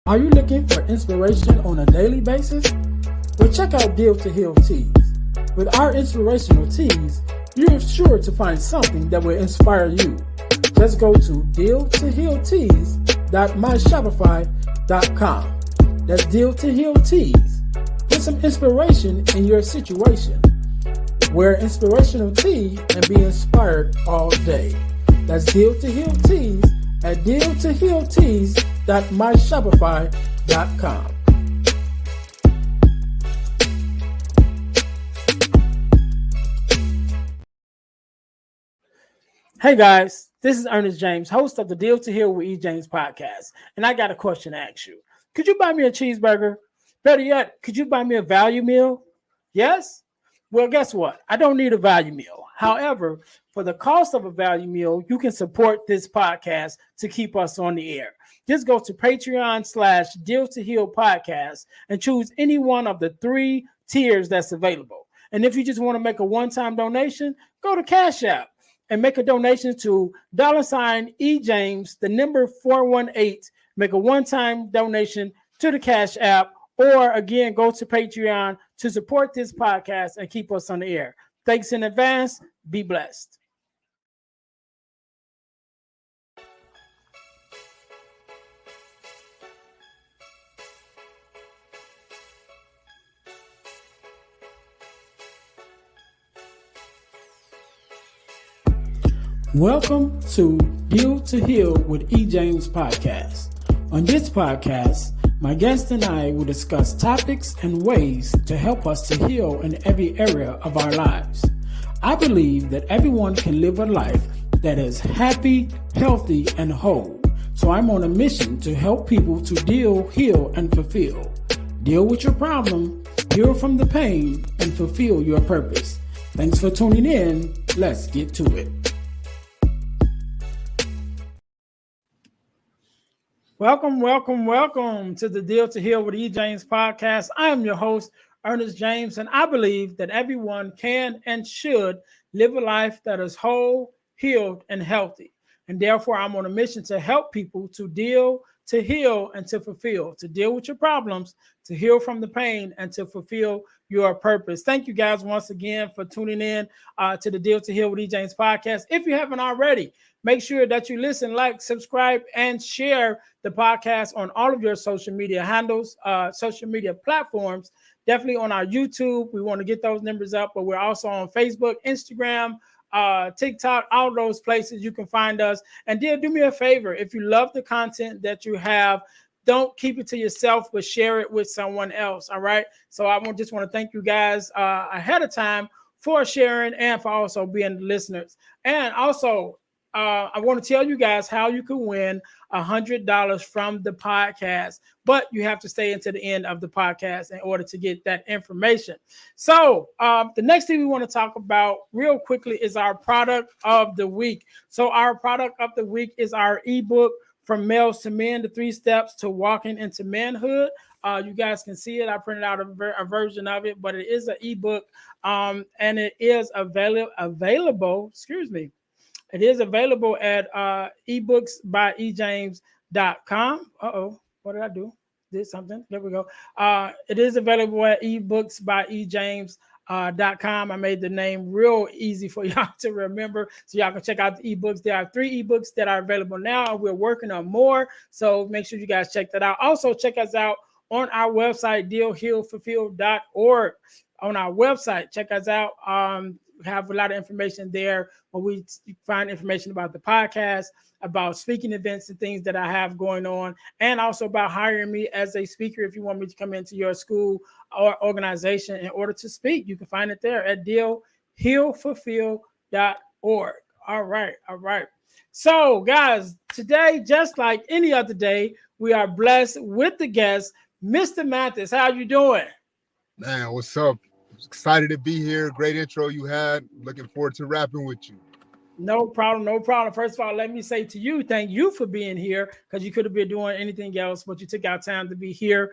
Are you looking for inspiration on a daily basis? Well, check out Deal to Heal Tees. With our inspirational tees, you're sure to find something that will inspire you. Just go to dealtohealtees.myshopify.com. That's Deal to Heal Tees. Put some inspiration in your situation. Wear inspirational tee and be inspired all day. That's Deal to Heal Tees at dealtohealtees.myshopify.com. Hey guys, this is Ernest James, host of the Deal to Heal with E. James podcast, and I got a question to ask you. Could you buy me a cheeseburger? Better yet, could you buy me a value meal? Yes? Well, guess what? I don't need a value meal. However, for the cost of a value meal, you can support this podcast to keep us on the air. Just go to Patreon/Deal to Heal podcast and choose any one of the 3 tiers that's available. And if you just want to make a one-time donation, go to Cash App and make a donation to $EJames, the number 418. Make a one-time donation to the Cash App, or again, go to Patreon to support this podcast and keep us on the air. Thanks in advance. Be blessed. Welcome to Deal to Heal with E. James podcast. On this podcast, my guest and I will discuss topics and ways to help us to heal in every area of our lives. I believe that everyone can live a life that is happy, healthy, and whole. So I'm on a mission to help people to deal, heal, and fulfill. Deal with your problem, heal from the pain, and fulfill your purpose. Thanks for tuning in. Let's get to it. Welcome to the Deal to Heal with E. James podcast. I am your host, Ernest James, and I believe that everyone can and should live a life that is whole, healed, and healthy. And therefore, I'm on a mission to help people to deal, to heal, and to fulfill, to deal with your problems, to heal from the pain, and to fulfill your purpose. Thank you guys once again for tuning in to the Deal to Heal with E. James podcast. If you haven't already, make sure that you listen, like, subscribe, and share the podcast on all of your social media handles, social media platforms. Definitely on our YouTube. We want to get those numbers up, but we're also on Facebook, Instagram, TikTok, all those places you can find us. And do me a favor. If you love the content that you have, don't keep it to yourself, but share it with someone else. All right. So I just want to thank you guys ahead of time for sharing and for also being listeners. And also, I want to tell you guys how you can win $100 from the podcast, but you have to stay until the end of the podcast in order to get that information. So the next thing we want to talk about real quickly is our product of the week. So our product of the week is our ebook, From Males to Men, the 3 Steps to Walking into Manhood. You guys can see it. I printed out a version of it, but it is an ebook, and it is available. It is available at ebooksbyejames.com. What did I do? Did something. There we go. It is available at ebooksbyejames.com. I made the name real easy for y'all to remember, so y'all can check out the ebooks. There are 3 ebooks that are available now. We're working on more, so make sure you guys check that out. Also, check us out on our website, dealhealfulfill.org. On our website, check us out. We have a lot of information there where we find information about the podcast, about speaking events and things that I have going on, and also about hiring me as a speaker if you want me to come into your school or organization in order to speak. You can find it there at dealhealfulfill.org. All right. So, guys, today, just like any other day, we are blessed with the guest, Mr. Mathis. How you doing? Man, what's up? Excited to be here. Great intro you had. Looking forward to rapping with you. No problem. First of all, let me say to you, thank you for being here, because you could have been doing anything else, but you took out time to be here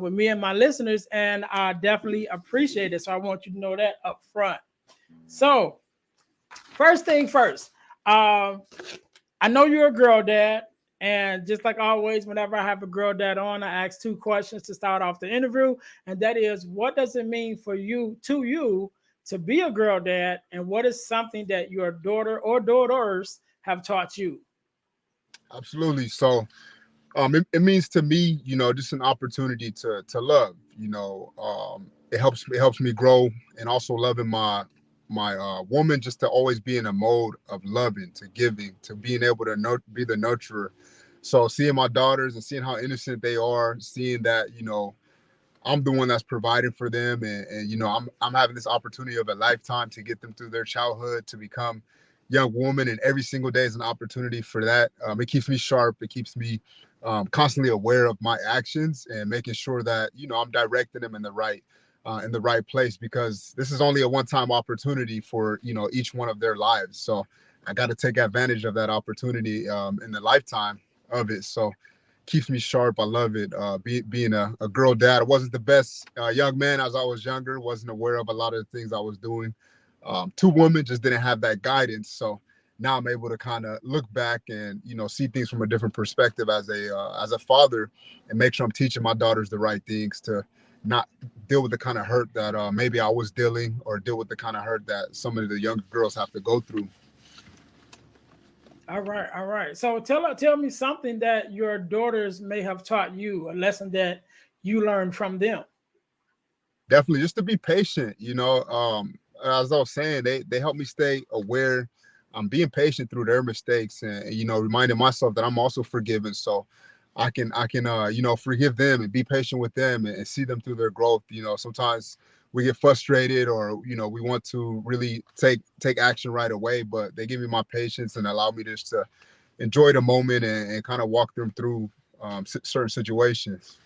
with me and my listeners, and I definitely appreciate it. So I want you to know that up front. So first thing first, I know you're a girl dad. And just like always, whenever I have a girl dad on, I ask two questions to start off the interview. And that is, what does it mean for you, to be a girl dad? And what is something that your daughter or daughters have taught you? Absolutely. So it means to me, just an opportunity to love. It helps me grow, and also loving my woman, just to always be in a mode of loving, to giving, to being able to be the nurturer. So seeing my daughters and seeing how innocent they are, seeing that I'm the one that's providing for them, and I'm having this opportunity of a lifetime to get them through their childhood to become young women, and every single day is an opportunity for that. It keeps me sharp. It keeps me constantly aware of my actions and making sure that I'm directing them in the right place, because this is only a one-time opportunity for each one of their lives. So I got to take advantage of that opportunity in the lifetime of it. So keeps me sharp. I love it. Being a girl dad. I wasn't the best young man as I was younger. Wasn't aware of a lot of the things I was doing. Two women just didn't have that guidance. So now I'm able to kind of look back and see things from a different perspective as a father, and make sure I'm teaching my daughters the right things to not deal with the kind of hurt that maybe I was dealing, or deal with the kind of hurt that some of the younger girls have to go through. All right, all right. So tell me something that your daughters may have taught you, a lesson that you learned from them. Definitely, just to be patient. As I was saying, they help me stay aware. I'm being patient through their mistakes, and reminding myself that I'm also forgiven, so I can forgive them and be patient with them, and see them through their growth. Sometimes we get frustrated, or we want to really take action right away, but they give me my patience and allow me just to enjoy the moment, and kind of walk them through certain situations.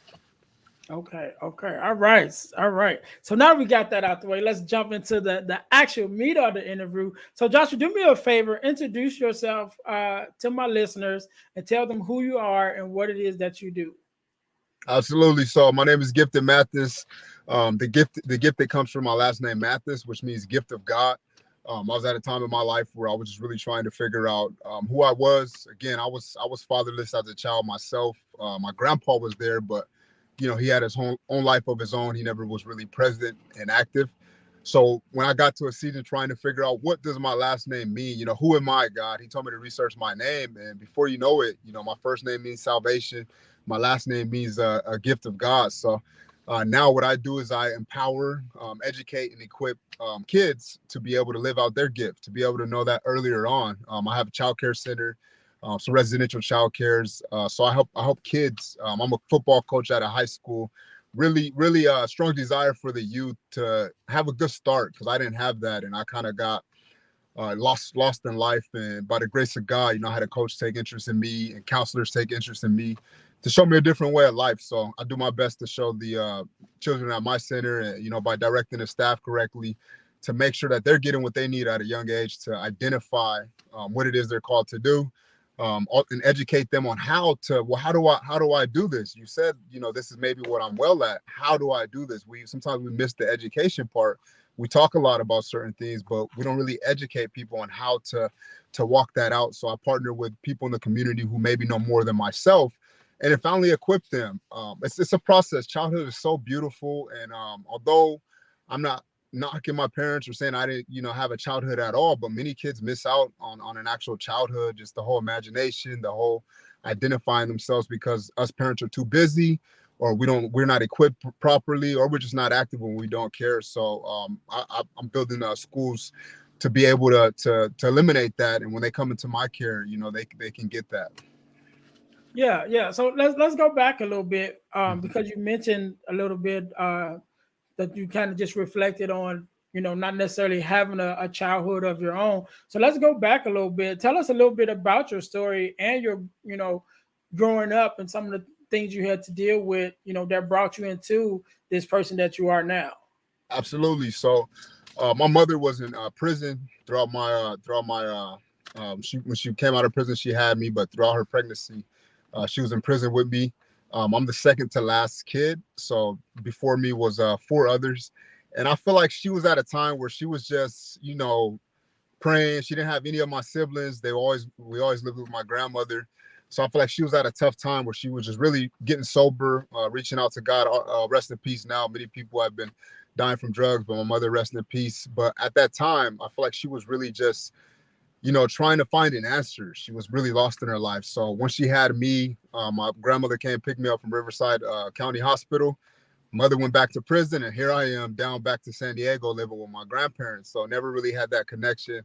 Okay, okay. All right. All right. So now we got that out the way. Let's jump into the actual meat of the interview. So Joshua, do me a favor, introduce yourself to my listeners and tell them who you are and what it is that you do. Absolutely. So my name is Gifted Mathis. The gift that comes from my last name Mathis, which means gift of God. I was at a time in my life where I was just really trying to figure out who I was. Again, I was fatherless as a child myself. My grandpa was there, but he had his own life of his own. He never was really present and active. So when I got to a season trying to figure out what does my last name mean, who am I, God? He told me to research my name, and before you know it, my first name means salvation. My last name means a gift of God. So now what I do is I empower, educate, and equip kids to be able to live out their gift, to be able to know that earlier on. I have a child care center, some residential child cares. So I help kids. I'm a football coach at a high school. Really strong desire for the youth to have a good start, because I didn't have that, and I kind of got lost in life. And by the grace of God, I had a coach take interest in me, and counselors take interest in me to show me a different way of life. So I do my best to show the children at my center, and by directing the staff correctly, to make sure that they're getting what they need at a young age, to identify what it is they're called to do, and educate them on how do I do this. You said this is maybe what I'm well at. How do I do this? Sometimes we miss the education part. We talk a lot about certain things, but we don't really educate people on how to walk that out. So I partner with people in the community who maybe know more than myself, and then finally equip them. It's a process. Childhood is so beautiful, and although I'm not knocking my parents or saying I didn't have a childhood at all, but many kids miss out on an actual childhood. Just the whole imagination, the whole identifying themselves, because us parents are too busy, or we're not equipped properly, or we're just not active when we don't care. So I'm building schools to be able to eliminate that, and when they come into my care, they can get that. Yeah, yeah. So let's go back a little bit because you mentioned a little bit that you kind of just reflected on, not necessarily having a childhood of your own. So let's go back a little bit. Tell us a little bit about your story and your, growing up and some of the things you had to deal with, that brought you into this person that you are now. Absolutely. So my mother was in prison when she came out of prison, she had me, but throughout her pregnancy, she was in prison with me. I'm the second to last kid. So before me was four others. And I feel like she was at a time where she was just, praying. She didn't have any of my siblings. We always lived with my grandmother. So I feel like she was at a tough time where she was just really getting sober, reaching out to God. Rest in peace now. Many people have been dying from drugs, but my mother, rest in peace. But at that time, I feel like she was really just, trying to find an answer. She was really lost in her life. So when she had me, my grandmother came pick me up from Riverside County Hospital. Mother went back to prison, and here I am down back to San Diego living with my grandparents. So never really had that connection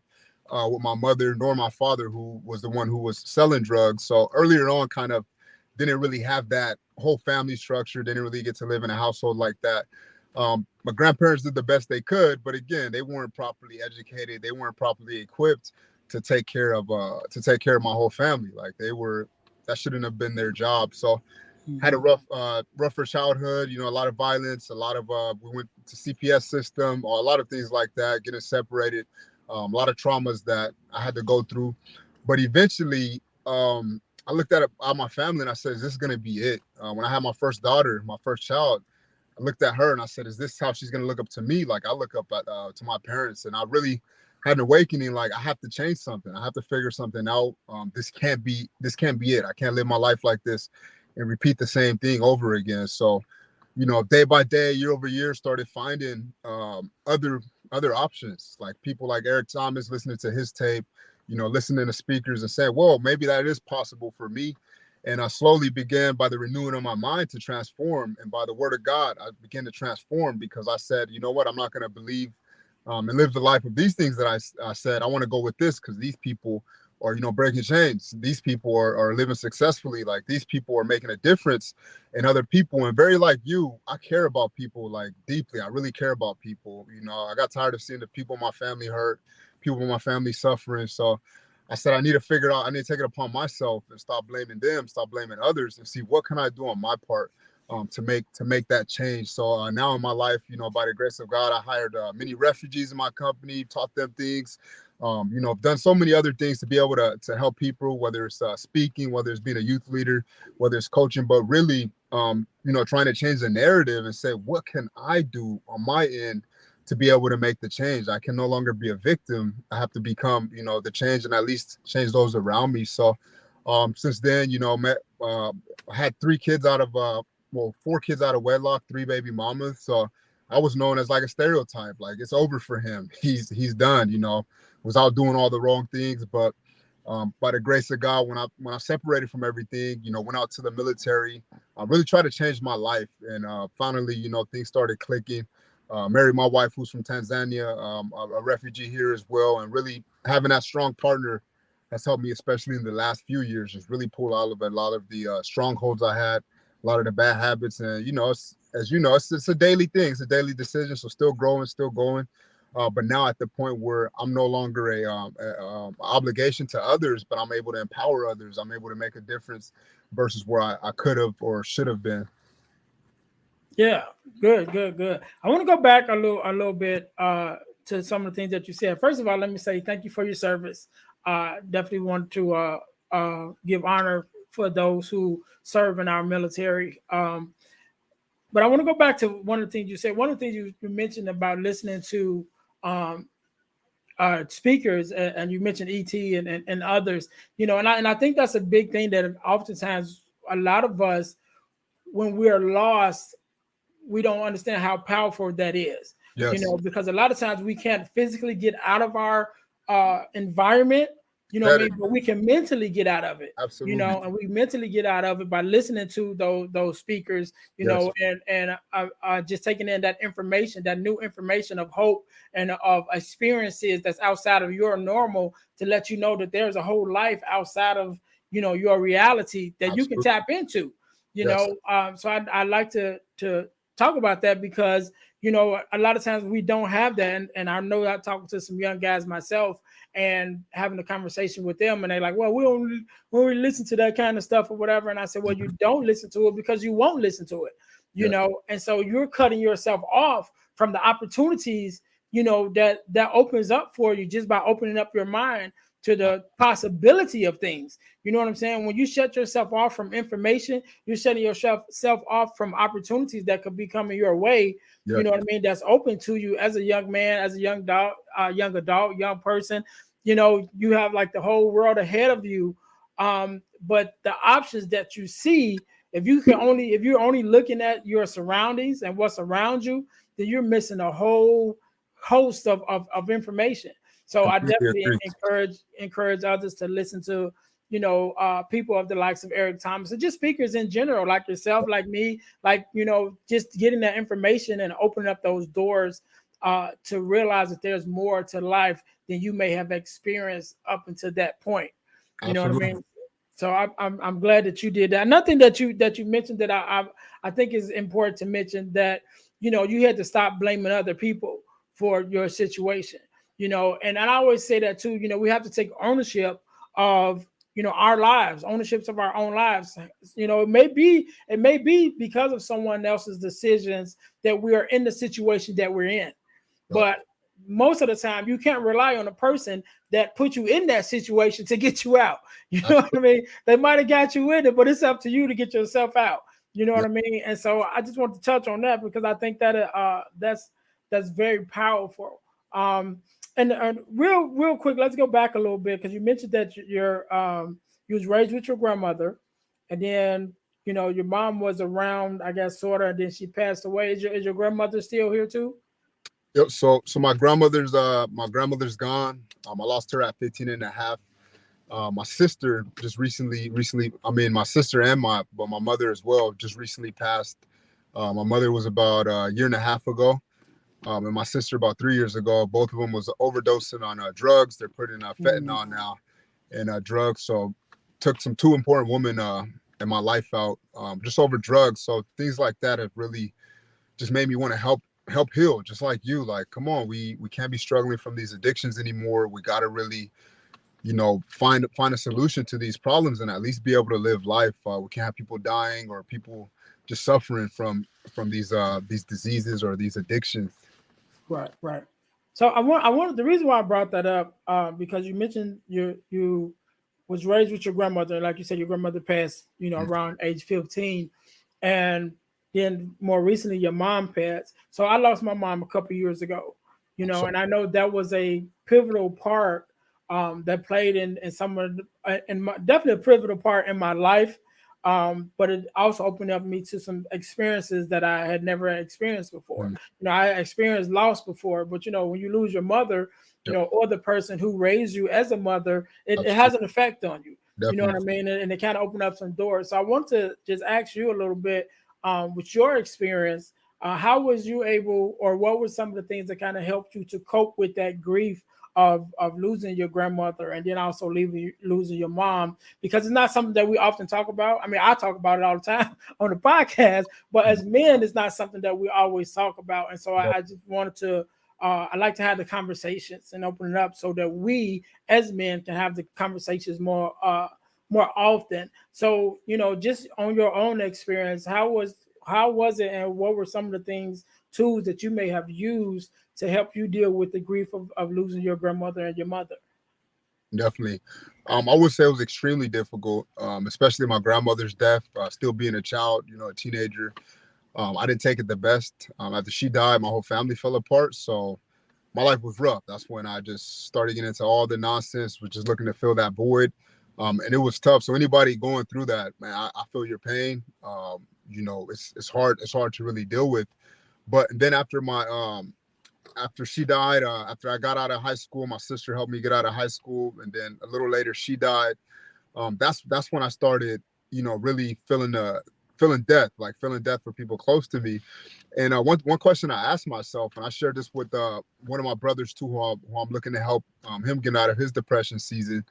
with my mother nor my father, who was the one who was selling drugs. So earlier on, kind of didn't really have that whole family structure, didn't really get to live in a household like that. My grandparents did the best they could, but again, they weren't properly educated. They weren't properly equipped to take care of my whole family. Like that shouldn't have been their job. So had a rougher childhood, a lot of violence, a lot of we went to CPS system, or a lot of things like that, getting separated, a lot of traumas that I had to go through. But eventually, I looked at my family and I said, is this going to be it? When I had my first daughter, my first child, I looked at her and I said, is this how she's going to look up to me? Like I look up to my parents, and I really had an awakening. Like I have to change something. I have to figure something out. This can't be it. I can't live my life like this and repeat the same thing over again. So, day by day, year over year, started finding other options, like people like Eric Thomas, listening to his tape, listening to speakers and saying, whoa, maybe that is possible for me. And I slowly began, by the renewing of my mind, to transform. And by the word of God, I began to transform, because I said, you know what, I'm not going to believe and live the life of these things that I said. I want to go with this, because these people are, breaking chains. These people are living successfully. Like these people are making a difference in other people. And very like you, I care about people like deeply. I really care about people. I got tired of seeing the people in my family hurt, people in my family suffering. So I said, I need to figure it out. I need to take it upon myself and stop blaming them, stop blaming others, and see what can I do on my part to make that change. So now in my life, by the grace of God, I hired many refugees in my company, taught them things. I've done so many other things to be able to help people, whether it's speaking, whether it's being a youth leader, whether it's coaching, but really, trying to change the narrative and say, what can I do on my end to be able to make the change? I can no longer be a victim. I have to become, the change, and at least change those around me. So since then, I had 4 kids out of wedlock, 3 baby mamas. So I was known as like a stereotype, like it's over for him. He's done, was out doing all the wrong things. But by the grace of God, when I separated from everything, went out to the military, I really tried to change my life. And finally, things started clicking. Married my wife, who's from Tanzania, a refugee here as well. And really having that strong partner has helped me, especially in the last few years, just really pull out of a lot of the strongholds I had, a lot of the bad habits. And, it's a daily thing. It's a daily decision. So still growing, still going. But now at the point where I'm no longer a obligation to others, but I'm able to empower others. I'm able to make a difference versus where I could have or should have been. Yeah, good. I want to go back a little bit to some of the things that you said. First of all, let me say thank you for your service. Definitely want to give honor for those who serve in our military. But I want to go back to one of the things you said. One of the things you mentioned about listening to speakers, and you mentioned ET and others, and I think that's a big thing that oftentimes a lot of us, when we're lost, we don't understand how powerful that is. Yes. Because a lot of times we can't physically get out of our environment, what I mean? But we can mentally get out of it. Absolutely. And we mentally get out of it by listening to those speakers, Yes. and just taking in that information, that new information of hope and of experiences that's outside of your normal, to let you know that there's a whole life outside of, your reality that Absolutely. you can tap into, Yes. So I like to talk about that, because, a lot of times we don't have that. And I know I'm talking to some young guys myself and having a conversation with them, and they're like, well, we don't really listen to that kind of stuff or whatever. And I said, well, you don't listen to it because you won't listen to it, and so you're cutting yourself off from the opportunities, that opens up for you just by opening up your mind to the possibility of things. You know what I'm saying? When you shut yourself off from information, you're shutting yourself off from opportunities that could be coming your way. Yeah. You know what I mean? That's open to you as a young man, as a young adult, young person. You have like the whole world ahead of you. but the options that you see, if you're only looking at your surroundings and what's around you, then you're missing a whole host of information. So I Completely definitely agree. encourage others to listen to, people of the likes of Eric Thomas and just speakers in general, like yourself, like me, like, just getting that information and opening up those doors to realize that there's more to life than you may have experienced up until that point. You know what I Absolutely. mean? So I'm glad that you did that. Nothing that you mentioned that I think is important to mention, that you had to stop blaming other people for your situation. And I always say that too. We have to take ownership of our lives, ownerships of our own lives. It may be because of someone else's decisions that we are in the situation that we're in, but most of the time you can't rely on a person that put you in that situation to get you out. You know what I mean? They might have got you in it, but it's up to you to get yourself out. You know what I mean? And so I just want to touch on that because I think that that's very powerful. And real quick, let's go back a little bit because you mentioned that you was raised with your grandmother, and then your mom was around, I guess, sort of, and then she passed away. Is your grandmother still here too? Yep. So my grandmother's gone. I lost her at 15 and a half. My sister just recently, I mean, my sister and my mother as well just recently passed. My mother was about a year and a half ago, and my sister about 3 years ago. Both of them was overdosing on drugs. They're putting fentanyl now and drugs. So took some two important women in my life out just over drugs. So things like that have really just made me want to help heal, just like you. Like, come on, we can't be struggling from these addictions anymore. We got to really find a solution to these problems and at least be able to live life. We can't have people dying or people just suffering from these diseases or these addictions. Right. So I want the reason why I brought that up because you mentioned you was raised with your grandmother, like you said, your grandmother passed, around age 15, and then more recently your mom passed. So I lost my mom a couple years ago, So and I know that was a pivotal part that played in some of definitely a pivotal part in my life. But it also opened up me to some experiences that I had never experienced before. mm, I experienced loss before, but when you lose your mother, yep, or the person who raised you as a mother, it has absolutely, an effect on you. You know what I definitely. mean? And it kind of opened up some doors. So I want to just ask you a little bit with your experience. How was you able, or what were some of the things that kind of helped you to cope with that grief of losing your grandmother and then also losing your mom? Because it's not something that we often talk about. I mean, I talk about it all the time on the podcast, but as men, it's not something that we always talk about. And so I just wanted to I like to have the conversations and open it up so that we as men can have the conversations more often. So, just on your own experience, how was it, and what were some of the tools that you may have used to help you deal with the grief of losing your grandmother and your mother? Definitely. I would say it was extremely difficult, especially my grandmother's death, still being a child, a teenager. I didn't take it the best. After she died, my whole family fell apart. So my life was rough. That's when I just started getting into all the nonsense, was just looking to fill that void. And it was tough. So anybody going through that, man, I feel your pain. It's hard. It's hard to really deal with. But then after she died, after I got out of high school, my sister helped me get out of high school, and then a little later she died. That's when I started, really feeling death, like feeling death for people close to me. And one question I asked myself, and I shared this with one of my brothers too, who I'm looking to help him get out of his depression season,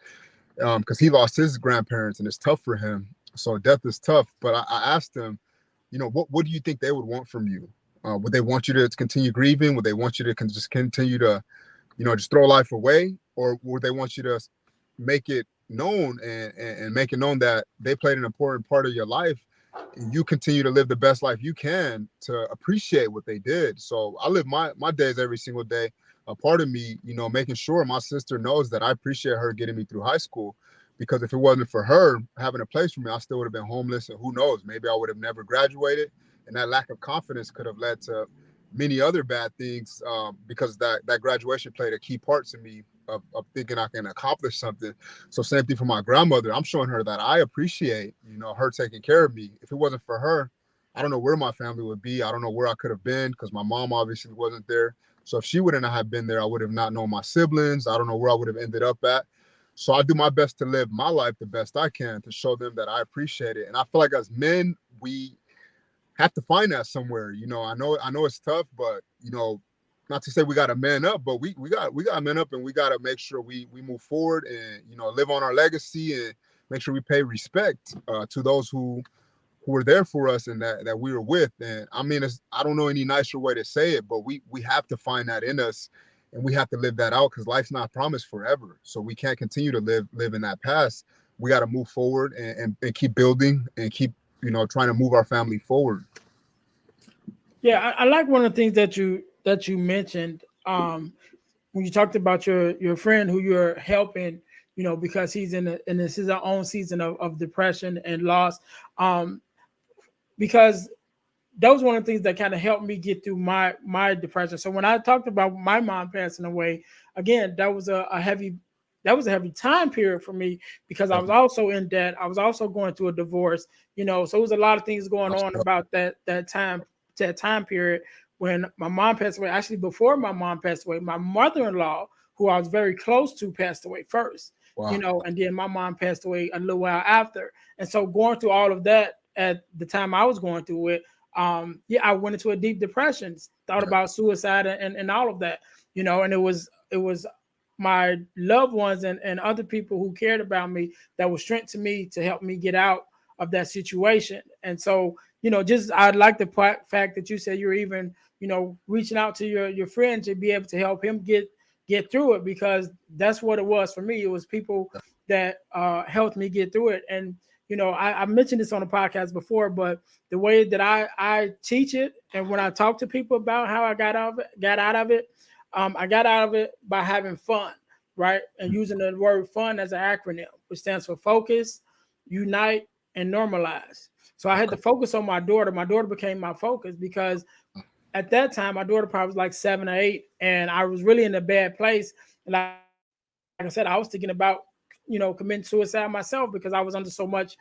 because he lost his grandparents and it's tough for him. So death is tough. But I asked him, what do you think they would want from you? Would they want you to continue grieving? Would they want you to just continue to, just throw life away? Or would they want you to make it known and make it known that they played an important part of your life, and you continue to live the best life you can to appreciate what they did? So I live my days every single day. A part of me, making sure my sister knows that I appreciate her getting me through high school, because if it wasn't for her having a place for me, I still would have been homeless, and who knows, maybe I would have never graduated. And that lack of confidence could have led to many other bad things, because that graduation played a key part to me of thinking I can accomplish something. So same thing for my grandmother. I'm showing her that I appreciate, her taking care of me. If it wasn't for her, I don't know where my family would be. I don't know where I could have been because my mom obviously wasn't there. So if she wouldn't have been there, I would have not known my siblings. I don't know where I would have ended up at. So I do my best to live my life the best I can to show them that I appreciate it. And I feel like as men, we have to find that somewhere. I know it's tough, but not to say we got to man up, but we got to man up, and we got to make sure we move forward and live on our legacy and make sure we pay respect to those who were there for us and that we were with. And I mean, I don't know any nicer way to say it, but we have to find that in us, and we have to live that out because life's not promised forever. So we can't continue to live in that past. We got to move forward and keep building and keep trying to move our family forward. Yeah, I like one of the things that you mentioned when you talked about your friend who you're helping, because he's in this is our own season of depression and loss. Because that was one of the things that kind of helped me get through my depression. So when I talked about my mom passing away, again, that was a heavy time period for me because I was also in debt. I was also going through a divorce, so it was a lot of things going on about that time period when my mom passed away. Actually, before my mom passed away, my mother-in-law, who I was very close to, passed away first. Wow. And then my mom passed away a little while after. And so going through all of that at the time I was going through it, I went into a deep depression, thought about suicide and all of that, and it was my loved ones and other people who cared about me that was strength to me to help me get out of that situation. And so, just I'd like the fact that you said you're even, reaching out to your friend to be able to help him get through it, because that's what it was for me. It was people that helped me get through it. And I mentioned this on the podcast before, but the way that I teach it and when I talk to people about how I got out of it, I got out of it by having fun, right? And using the word fun as an acronym, which stands for focus, unite, and normalize. So I had to focus on my daughter. My daughter became my focus because at that time, my daughter probably was like 7 or 8, and I was really in a bad place. And like I said, I was thinking about committing suicide myself because I was under so much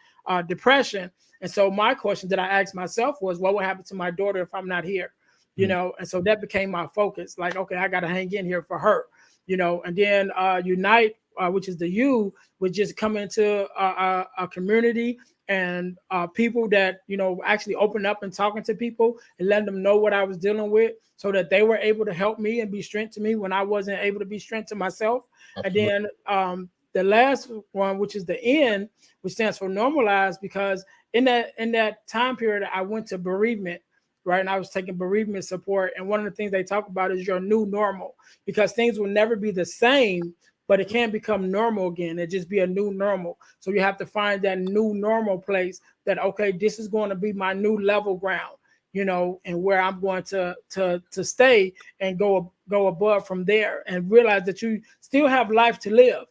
depression. And so my question that I asked myself was, what would happen to my daughter if I'm not here? And so that became my focus. Like, okay, I got to hang in here for her, and then unite, which is the U, would just come into a community and people that, actually open up and talking to people and letting them know what I was dealing with so that they were able to help me and be strength to me when I wasn't able to be strength to myself. Absolutely. And then the last one, which is the N, which stands for normalize, because in that time period, I went to bereavement, right? And I was taking bereavement support. And one of the things they talk about is your new normal, because things will never be the same, but it can become normal again. It just be a new normal. So you have to find that new normal place that, okay, this is going to be my new level ground, and where I'm going to stay and go above from there, and realize that you still have life to live.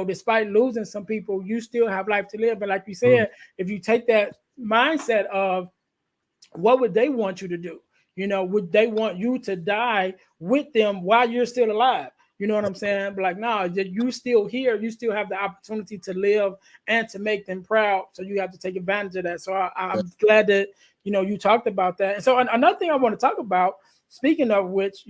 Despite losing some people, you still have life to live. But like you said, if you take that mindset of what would they want you to do? Would they want you to die with them while you're still alive? You know what I'm saying? But like, no, you still here. You still have the opportunity to live and to make them proud. So you have to take advantage of that. So I'm glad that, you talked about that. And so another thing I want to talk about, speaking of which,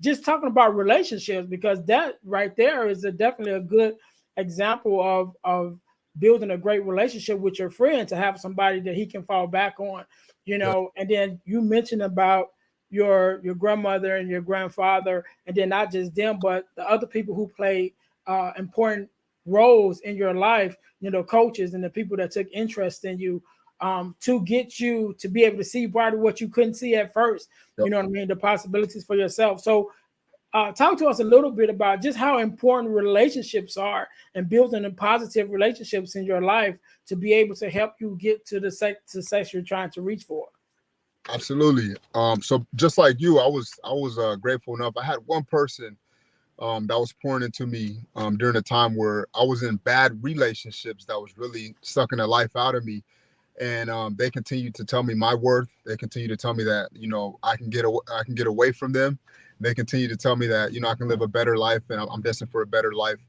just talking about relationships, because that right there is definitely a good example of building a great relationship with your friend, to have somebody that he can fall back on, and then you mentioned about your grandmother and your grandfather, and then not just them, but the other people who play important roles in your life, coaches and the people that took interest in you, to get you to be able to see part of what you couldn't see at first, you know what I mean? The possibilities for yourself. So talk to us a little bit about just how important relationships are and building positive relationships in your life to be able to help you get to the success you're trying to reach for. Absolutely. So just like you, I was grateful enough. I had one person that was pouring into me during a time where I was in bad relationships that was really sucking the life out of me. And they continue to tell me my worth. They continue to tell me that, you know, I can get away from them. They continue to tell me that, you know, I can live a better life, and I'm destined for a better life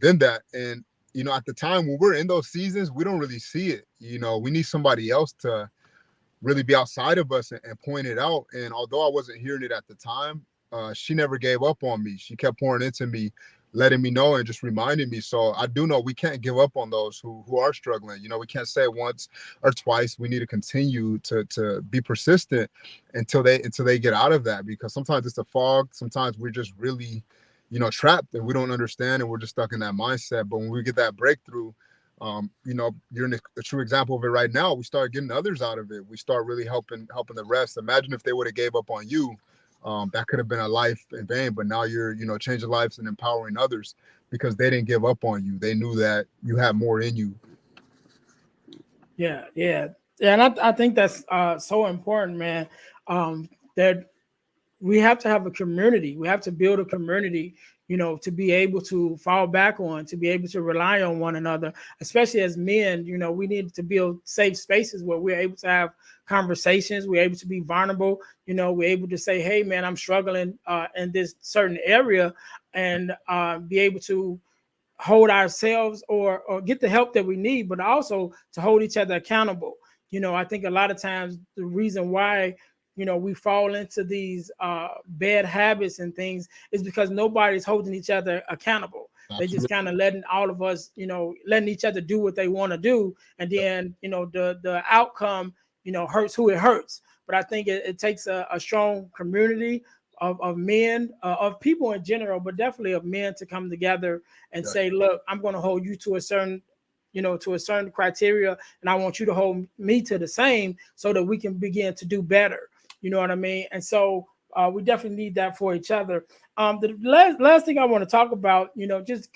than that. And, you know, at the time when we're in those seasons, we don't really see it. You know, we need somebody else to really be outside of us and point it out. And although I wasn't hearing it at the time, she never gave up on me. She kept pouring into me, letting me know and just reminding me. So I do know we can't give up on those who are struggling. You know, we can't say it once or twice. We need to continue to be persistent until they get out of that, because sometimes it's a fog. Sometimes we're just really, you know, trapped and we don't understand and we're just stuck in that mindset. But when we get that breakthrough, you know, you're in a true example of it right now. We start getting others out of it. We start really helping the rest. Imagine if they would have gave up on you. That could have been a life in vain, but now you're, you know, changing lives and empowering others because they didn't give up on you. They knew that you had more in you. Yeah. And I think that's so important, man. That we have to have a community. We have to build a community, you know, to be able to fall back on, to be able to rely on one another, especially as men. You know, we need to build safe spaces where we're able to have conversations. We're able to be vulnerable. You know, we're able to say, hey, man, I'm struggling in this certain area, and be able to hold ourselves or get the help that we need, but also to hold each other accountable. You know, I think a lot of times the reason why, you know, we fall into these bad habits and things is because nobody's holding each other accountable. Absolutely. They just kind of letting all of us, you know, letting each other do what they want to do. And then, you know, the outcome, you know, hurts who it hurts. But I think it takes a strong community of men, of people in general, but definitely of men to come together and say, look, I'm going to hold you to a certain, you know, to a certain criteria, and I want you to hold me to the same so that we can begin to do better. You know what I mean? And so we definitely need that for each other. The last thing I want to talk about, you know, just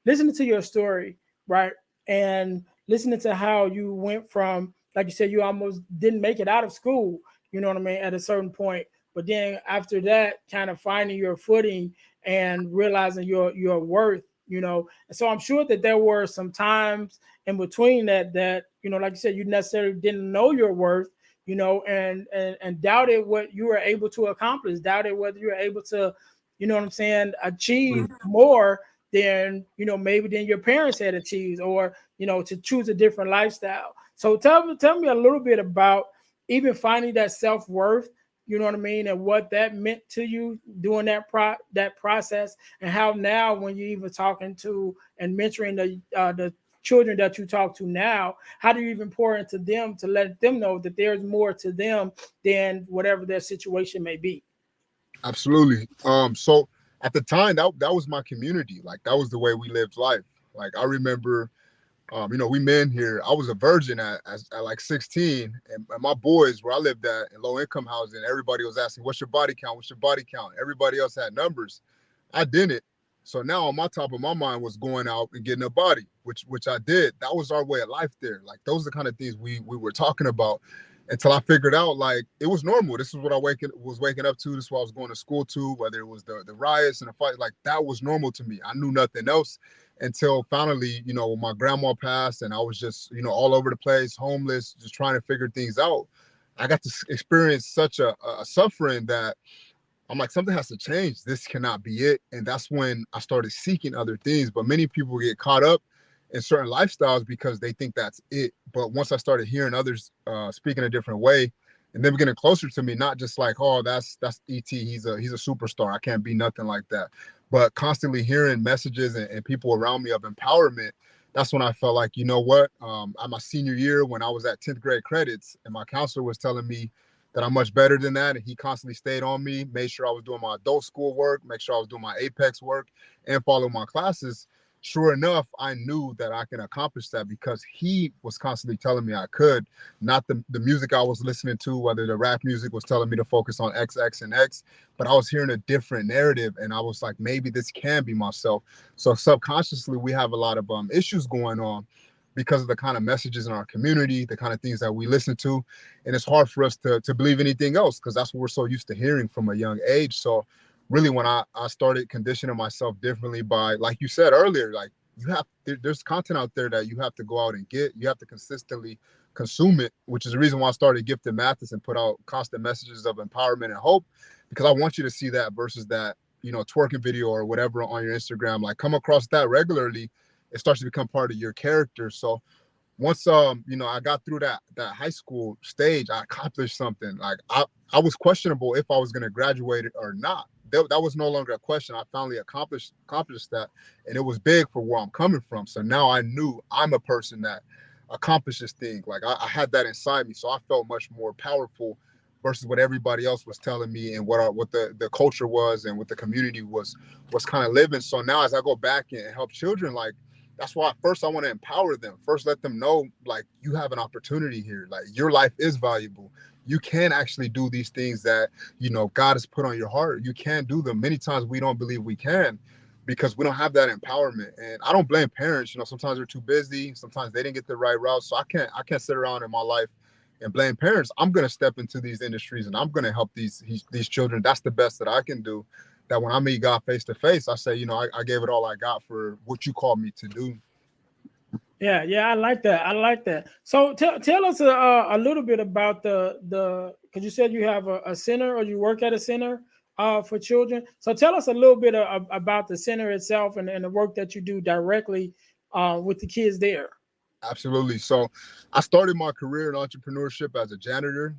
listening to your story, right? And listening to how you went from, like you said, you almost didn't make it out of school, you know what I mean, at a certain point. But then after that, kind of finding your footing and realizing your worth, you know. And so I'm sure that there were some times in between that, you know, like you said, you necessarily didn't know your worth, you know, and doubted what you were able to accomplish, doubted whether you were able to, you know what I'm saying, achieve more than, you know, maybe than your parents had achieved, or, you know, to choose a different lifestyle. So tell me a little bit about even finding that self-worth, you know what I mean, and what that meant to you doing that process, and how now when you're even talking to and mentoring the children that you talk to now, how do you even pour into them to let them know that there's more to them than whatever their situation may be? Absolutely. So at the time, that was my community. Like, that was the way we lived life. Like, I remember, you know, we men here, I was a virgin at like 16, and my boys where I lived at in low income housing, everybody was asking, what's your body count? What's your body count? Everybody else had numbers. I didn't. So now on my top of my mind was going out and getting a body, which I did. That was our way of life there. Like, those are the kind of things we were talking about, until I figured out, like, it was normal. This is what I was waking up to. This is what I was going to school to, whether it was the riots and the fight, like, that was normal to me. I knew nothing else until finally, you know, when my grandma passed and I was just, you know, all over the place, homeless, just trying to figure things out. I got to experience such a suffering that I'm like, something has to change. This cannot be it. And that's when I started seeking other things. But many people get caught up in certain lifestyles because they think that's it. But once I started hearing others speaking a different way, and them getting closer to me, not just like, oh, that's ET, he's a superstar, I can't be nothing like that, but constantly hearing messages and people around me of empowerment, that's when I felt like, you know what, at my senior year, when I was at 10th grade credits, and my counselor was telling me that I'm much better than that, and he constantly stayed on me, made sure I was doing my adult school work, make sure I was doing my Apex work, and follow my classes. Sure enough, I knew that I can accomplish that because he was constantly telling me I could. Not the music I was listening to, whether the rap music was telling me to focus on X, X, and X, but I was hearing a different narrative, and I was like, maybe this can be myself. So subconsciously, we have a lot of issues going on because of the kind of messages in our community, the kind of things that we listen to, and it's hard for us to believe anything else because that's what we're so used to hearing from a young age. So really, when I started conditioning myself differently by, like you said earlier, like there's content out there that you have to go out and get. You have to consistently consume it, which is the reason why I started Gifted Mathis and put out constant messages of empowerment and hope, because I want you to see that versus that, twerking video or whatever on your Instagram. Like, come across that regularly, it starts to become part of your character. So once I got through that high school stage, I accomplished something. Like, I was questionable if I was going to graduate or not. That was no longer a question. I finally accomplished that, and it was big for where I'm coming from. So now I knew I'm a person that accomplishes things. Like, I had that inside me, so I felt much more powerful versus what everybody else was telling me and what the culture was and what the community was kind of living. So now as I go back and help children, like, that's why first I want to empower them. First, let them know, like, you have an opportunity here. Like, your life is valuable. You can actually do these things that, God has put on your heart. You can do them. Many times we don't believe we can because we don't have that empowerment. And I don't blame parents. Sometimes they're too busy. Sometimes they didn't get the right route. So I can't sit around in my life and blame parents. I'm going to step into these industries and I'm going to help these children. That's the best that I can do. That when I meet God face to face, I say, I gave it all I got for what you called me to do. Yeah, I like that. So tell us a little bit about the because you said you have a center or you work at a center for children. So tell us a little bit about the center itself and the work that you do directly with the kids there. Absolutely. So I started my career in entrepreneurship as a janitor.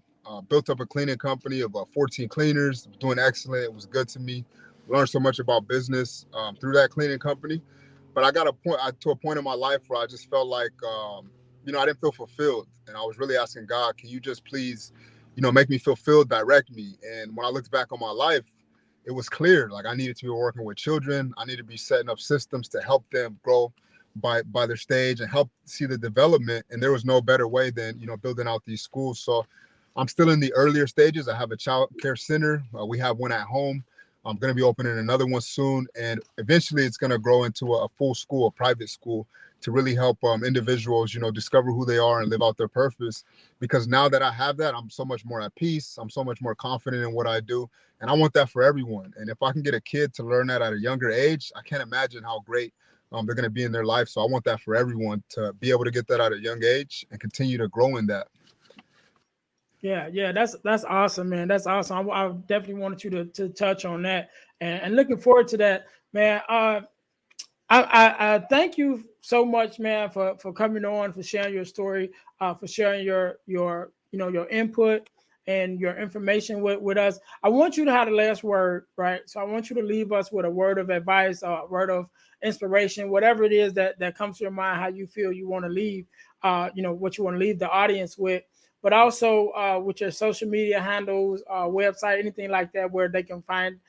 Built up a cleaning company of 14 cleaners, doing excellent. It was good to me. Learned so much about business through that cleaning company. But I got to a point in my life where I just felt like, I didn't feel fulfilled. And I was really asking God, can you just please, make me feel fulfilled, direct me? And when I looked back on my life, it was clear. Like, I needed to be working with children. I needed to be setting up systems to help them grow by their stage and help see the development. And there was no better way than, building out these schools. So I'm still in the earlier stages. I have a child care center. We have one at home. I'm going to be opening another one soon. And eventually it's going to grow into a full school, a private school, to really help individuals, discover who they are and live out their purpose. Because now that I have that, I'm so much more at peace. I'm so much more confident in what I do. And I want that for everyone. And if I can get a kid to learn that at a younger age, I can't imagine how great they're going to be in their life. So I want that for everyone, to be able to get that at a young age and continue to grow in that. Yeah, that's awesome, man. That's awesome. I definitely wanted you to touch on that, and looking forward to that, man. I thank you so much, man, for coming on, for sharing your story, for sharing your your input and your information with us. I want you to have the last word, right? So I want you to leave us with a word of advice, a word of inspiration, whatever it is that comes to your mind, how you feel you want to leave, what you want to leave the audience with, but also with your social media handles, website, anything like that, where they can find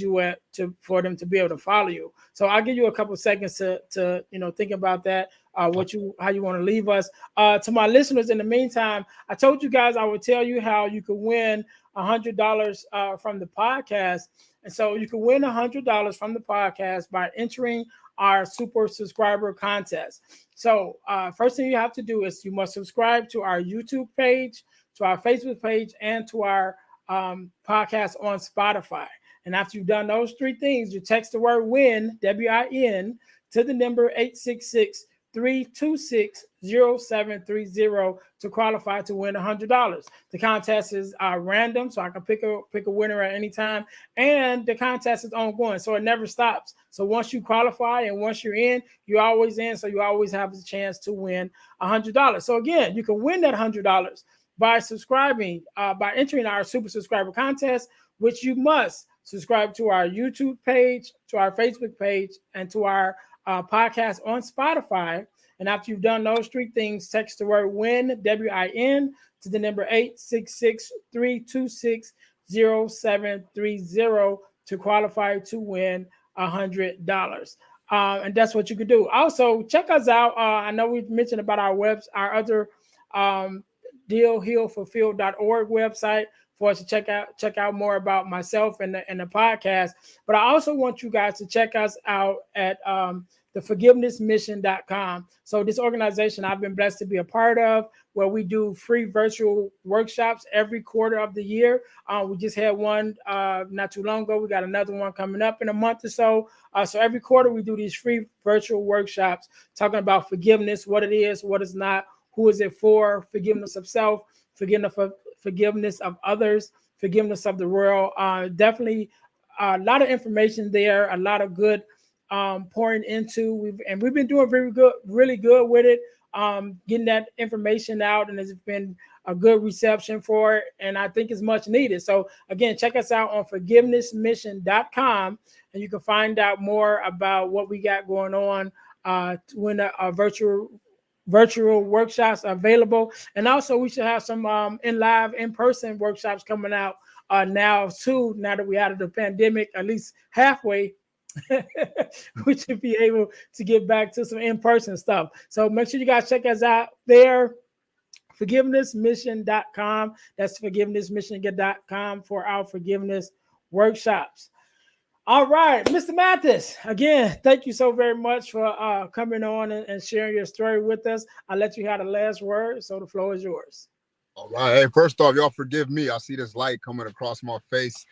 you for them to be able to follow you. So I'll give you a couple of seconds to think about that, how you want to leave us. To my listeners, in the meantime, I told you guys I would tell you how you could win $100 from the podcast. And so you can win $100 from the podcast by entering our super subscriber contest. So first thing you have to do is you must subscribe to our YouTube page, to our Facebook page, and to our podcast on Spotify. And after you've done those three things, you text the word WIN, WIN, to the number 866-326-0730 to qualify to win $100. The contest is random, so I can pick a winner at any time. And the contest is ongoing, so it never stops. So once you qualify and once you're in, you're always in, so you always have a chance to win $100. So again, you can win that $100 by subscribing, by entering our super subscriber contest, which you must subscribe to our YouTube page, to our Facebook page, and to our podcast on Spotify. And after you've done those three things, text the word WIN, WIN, to the number 866-326-0730 to qualify to win $100. And that's what you could do. Also, check us out. I know we've mentioned about our other dealhealfulfill.org website for us to check out more about myself and the podcast. But I also want you guys to check us out at theforgivenessmission.com. So this organization I've been blessed to be a part of, where we do free virtual workshops every quarter of the year. We just had one not too long ago. We got another one coming up in a month or so. So every quarter we do these free virtual workshops talking about forgiveness, what it is, what it's not, who is it for, forgiveness of self, forgiveness of others, forgiveness of the world. Definitely a lot of information there, a lot of good pouring into. We've been doing really good with it, getting that information out, and it's been a good reception for it, and I think it's much needed. So again, check us out on forgivenessmission.com, and you can find out more about what we got going on when our virtual workshops are available. And also we should have some in-person workshops coming out now too, now that we're out of the pandemic, at least halfway. We should be able to get back to some in-person stuff. So make sure you guys check us out there. Forgivenessmission.com. That's forgivenessmission.com for our forgiveness workshops. All right, Mr. Mathis, again, thank you so very much for coming on and sharing your story with us. I'll let you have the last word, so the floor is yours. All right. Hey, first off, y'all forgive me. I see this light coming across my face.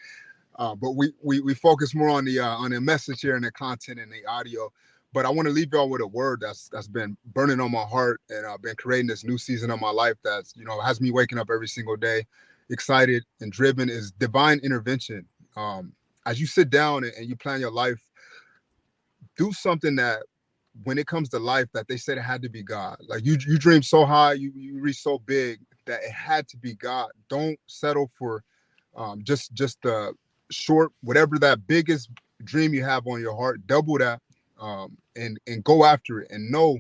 But we focus more on the message here and the content and the audio. But I want to leave y'all with a word that's been burning on my heart, and I've been creating this new season of my life that's, has me waking up every single day, excited and driven, is divine intervention. As you sit down and you plan your life, do something that when it comes to life that they said it had to be God. Like you dream so high, you reach so big that it had to be God. Don't settle for just the short, whatever that biggest dream you have on your heart, double that and go after it, and know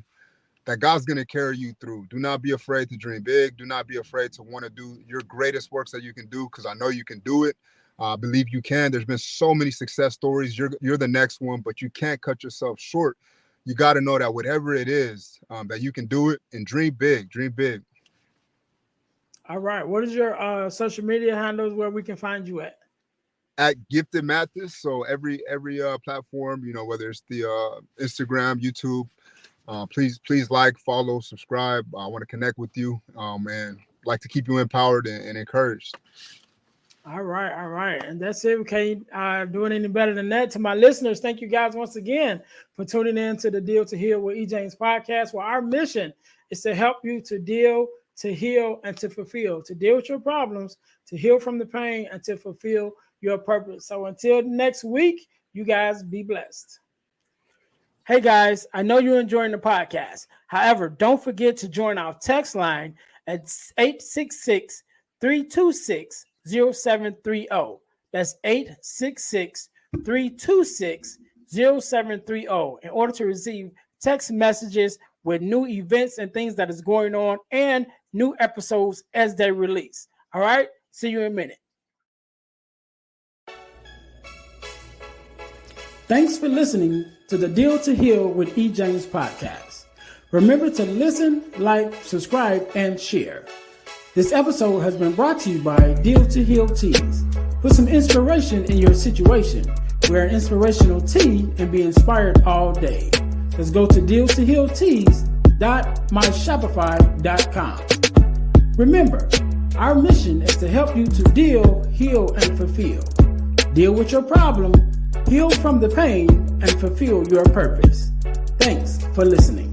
that God's going to carry you through. Do not be afraid to dream big. Do not be afraid to want to do your greatest works that you can do, because I know you can do it. I believe you can. There's been so many success stories. You're the next one, but you can't cut yourself short. You got to know that whatever it is, that you can do it, and dream big. Dream big. All right. What is your social media handles where we can find you at? At Gifted Mathis. So every platform, whether it's the Instagram, YouTube, please like, follow, subscribe. I want to connect with you, and like to keep you empowered and encouraged. All right. And that's it. We can't do it any better than that. To my listeners, thank you guys once again for tuning in to the Deal to Heal with E. James podcast, where our mission is to help you to deal, to heal, and to fulfill, to deal with your problems, to heal from the pain, and to fulfill your purpose. So until next week, you guys be blessed. Hey guys, I know you're enjoying the podcast. However, don't forget to join our text line at 866-326-0730. That's 866-326-0730 in order to receive text messages with new events and things that is going on and new episodes as they release. All right, see you in a minute. Thanks for listening to the Deal to Heal with E. James podcast. Remember to listen, like, subscribe, and share. This episode has been brought to you by Deal to Heal Teas. Put some inspiration in your situation. Wear an inspirational tea and be inspired all day. Let's go to dealtohealteas.myshopify.com. Remember, our mission is to help you to deal, heal, and fulfill. Deal with your problem, heal from the pain, and fulfill your purpose. Thanks for listening.